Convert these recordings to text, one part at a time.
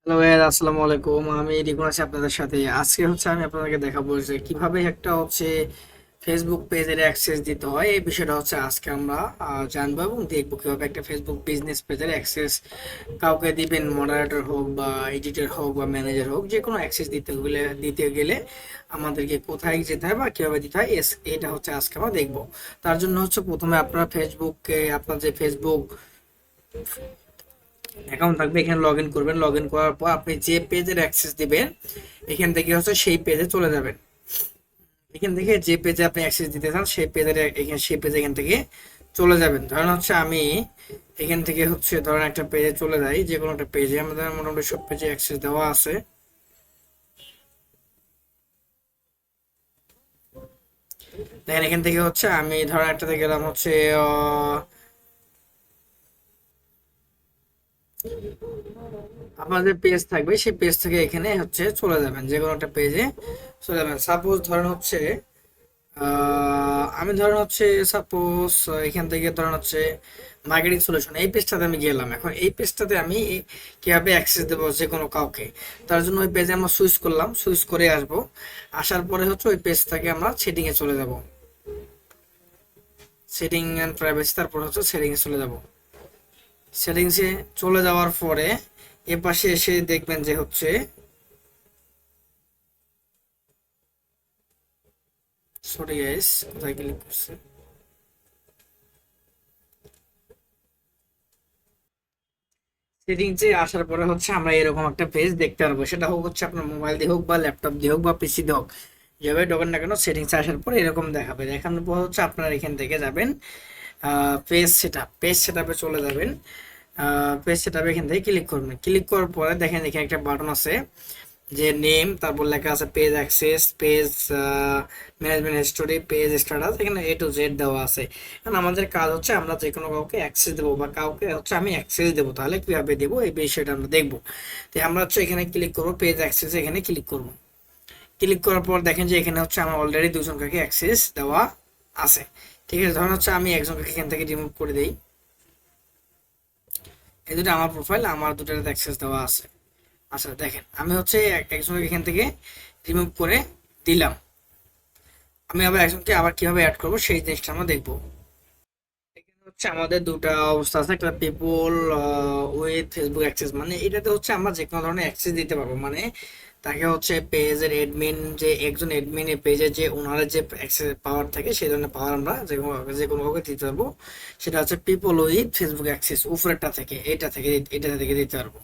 Hello ভাইয়া, আসসালামু আলাইকুম। আমি রিপন আছি আপনাদের সাথে। আজকে আমি আপনাদেরকে দেখাবো যে কিভাবে একটা ফেসবুক পেজের অ্যাক্সেস দিতে হয়। এই বিষয়টা আজকে আমরা জানবো এবং দেখবো কিভাবে একটা ফেসবুক বিজনেস পেজের অ্যাক্সেস কাউকে দিবেন, মডারেটর হোক বা এডিটর হোক বা ম্যানেজার হোক, যে কোনো অ্যাক্সেস দিতে গেলে আমাদেরকে কোথায় যেতে হয় বা কিভাবে দিতে হয়, এটা আজকে আমরা দেখবো। তার জন্য প্রথমে আপনার ফেসবুককে, আপনার যে ফেসবুক অ্যাকাউন্ট থাকবে, এখানে লগ ইন করবেন। লগ ইন করার পর আপনি যে পেজের অ্যাক্সেস দিবেন, এখান থেকে সেই পেজে চলে যাবেন। এখান থেকে যে পেজে আপনি অ্যাক্সেস দিতে চান সেই পেজে এখান থেকে চলে যাবেন। ধরেন আমি এখান থেকে ধরেন একটা পেজে চলে যাই, যে কোনো একটা পেজে। আমাদের মোটামুটি সব পেজে অ্যাক্সেস দেওয়া আছে। দেখেন এখান থেকে আমি ধরেন একটাতে গেলাম আপনাদের পেজ থাকবে, সেই পেজ থেকে এখানে চলে যাবেন, যে কোনো একটা পেজে চলে যাবেন। সাপোজ ধরেন আমি ধরেন সাপোজ এখান থেকে ধরেন মার্কেটিং সলিউশন, এই পেজটাতে আমি গেলাম। এখন এই পেজটাতে আমি কিভাবে অ্যাক্সেস দেবো যে কোনো কাউকে, তার জন্য ওই পেজে আমরা সুইচ করলাম, সুইচ করে আসবো। আসার পরে ওই পেজ থেকে আমরা সেটিং এ চলে যাব, সেটিং এন্ড প্রাইভেসি, তারপর সেটিং এ চলে যাব। সেটিংসে চলে যাওয়ার পরে এ পাশে এসে দেখবেন যে সরি গাইস, কোথায় ক্লিক করছে। সেটিংসে আসার পরে আমরা এরকম একটা পেজ দেখতে পারবো। সেটা হোক আপনার মোবাইল দিয়ে হোক বা ল্যাপটপ দিয়ে হোক বা পিসি দিয়ে হোক, যেভাবে ঢোকেন না কেন, সেটিংসে আসার পরে এরকম দেখাবে। দেখানোর পর আপনার এখান থেকে যাবেন পেজ সেটআপে চলে যাবেন। পেজ সেটআপে এখান থেকে ক্লিক করবেন। ক্লিক করার পরে দেখেন এখানে একটা বাটন আছে, যে নেম, তারপর লেখা আছে page access, page management history, page status. এখানে A to Z দেওয়া আছে। কারণ আমাদের কাজ আমরা যে কোনো কাউকে অ্যাক্সেস দেবো বা কাউকে আমি অ্যাক্সেস দেবো, তাহলে কিভাবে দেবো এই বিষয়টা আমরা দেখবো। তো আমরা এখানে ক্লিক করবো, পেজ অ্যাক্সেস এখানে ক্লিক করবো। ক্লিক করার পর দেখেন যে এখানে আমার অলরেডি দুজনকে অ্যাক্সেস দেওয়া আছে। ঠিক আছে, ধরুন আমি একজনকে এখান থেকে রিমুভ করে দিই। এই দুটো আমার প্রোফাইল, আমার দুটাতে অ্যাক্সেস দেওয়া আছে। আচ্ছা দেখেন, আমি একজনকে এখান থেকে রিমুভ করে দিলাম। আমি আবার একজনকে আবার কিভাবে অ্যাড করবো সেই জিনিসটা আমরা দেখবো। এখানে আমাদের দুটা অবস্থা আছে। একটা পিপল উইথ ফেসবুক অ্যাক্সেস, মানে এটাতে আমরা যে কোনো ধরনের অ্যাক্সেস দিতে পারবো। মানে তাকে পেজের এডমিন, যে একজন এডমিন পেজের যে ওনারের যে অ্যাক্সেস পাওয়ার থাকে, সেই ধরনের পাওয়ার আমরা যে কোনো কাউকে দিতে পারবো। সেটা পিপল উইথ ফেসবুক অ্যাক্সেস, উপরেরটা থেকে, এটা থেকে দিতে পারবো।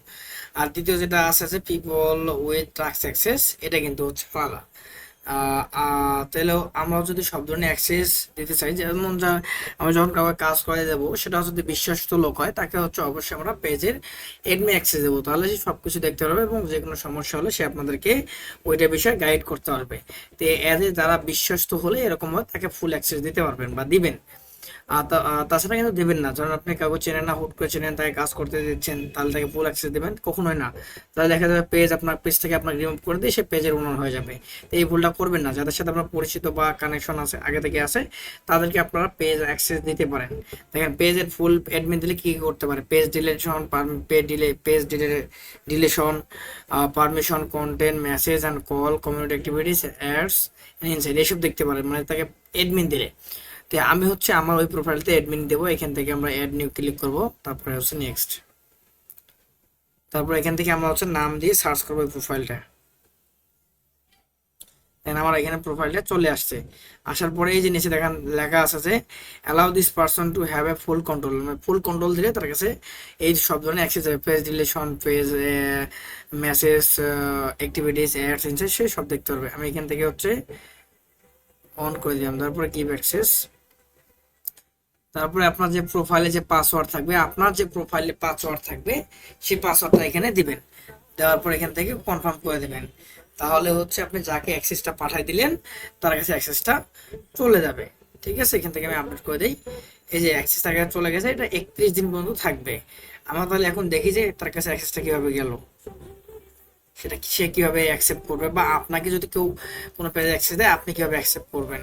আর দ্বিতীয় যেটা আছে পিপল উইথ ট্রাক্স অ্যাক্সেস, এটা কিন্তু আলাদা। তাহলে আমরা যদি সব ধরনের অ্যাক্সেস দিতে চাই, যেমন আমরা যখন কাউকে কাজ করে দেবো, সেটা যদি বিশ্বস্ত লোক হয়, তাকে অবশ্যই আমরা পেজের এডমিন অ্যাক্সেস দেবো। তাহলে সে সবকিছু দেখতে পারবে এবং যে কোনো সমস্যা হলে সে আপনাদেরকে ওইটা বিষয়ে গাইড করতে পারবে। তো এজ যারা বিশ্বস্ত হলে এরকম হয়, তাকে ফুল অ্যাক্সেস দিতে পারবেন বা দিবেন। তাছাড়া কিন্তু দেবেন না। ধরুন আপনি কাউকে চেনেন না, হুট করে চেনেন, তাকে কাজ করতে দিচ্ছেন, তাহলে তাকে ফুল অ্যাক্সেস দেবেন? কখনোই না। তাহলে দেখা যাবে পেজ থেকে আপনার রিমুভ করে দিয়ে সে পেজের ওনার হয়ে যাবে। তো এই ভুলটা করবেন না। যাদের সাথে আপনার পরিচিত বা কানেকশন আছে, আগে থেকে আছে, তাদেরকে আপনারা পেজ অ্যাক্সেস দিতে পারেন। দেখেন পেজের ফুল অ্যাডমিন দিলে কি কি করতে পারে: page deletion, page deletion, permission, content, message and call, community activities, ads, insight, এসব দেখতে পারেন, মানে তাকে অ্যাডমিন দিলে। তো আমি আমার ওই প্রোফাইলতে অ্যাডমিন দেবো। এখান থেকে আমরা অ্যাড নিউ ক্লিক করব, তারপরে নেক্সট। তারপর এখান থেকে আমরা নাম দিয়ে সার্চ করবো ওই প্রোফাইলটা। দেন আমার এখানে প্রোফাইলটা চলে আসছে। আসার পরে এই যে নিচে দেখেন লেখা আছে যে allow this person to have a full control, মানে ফুল কন্ট্রোল দিলে তার কাছে এই সব ধরনের অ্যাক্সেস যাবে। Page relation, page message, activities, ads, insight, সে সব দেখতে পারবে। আমি এখান থেকে অন করে দিলাম। তারপরে গিভ অ্যাক্সেস। তারপরে আপনার যে প্রোফাইলে যে পাসওয়ার্ড থাকবে, সেই পাসওয়ার্ডটা এখানে দিবেন। দেওয়ার পর এখান থেকে কনফার্ম করে দিবেন। তাহলে আপনি যাকে অ্যাক্সেসটা পাঠাই দিলেন, তার কাছে অ্যাক্সেসটা চলে যাবে। ঠিক আছে, এখান থেকে আমি আপডেট করে দিই। এই যে অ্যাক্সেস তার কাছে চলে গেছে, এটা 31 দিন পর্যন্ত থাকবে। আমরা তাহলে এখন দেখি যে তার কাছে অ্যাক্সেসটা কিভাবে গেল, সেটা সে কিভাবে অ্যাকসেপ্ট করবে, বা আপনাকে যদি কেউ কোনো পেজে অ্যাক্সেস দেয়, আপনি কিভাবে অ্যাকসেপ্ট করবেন।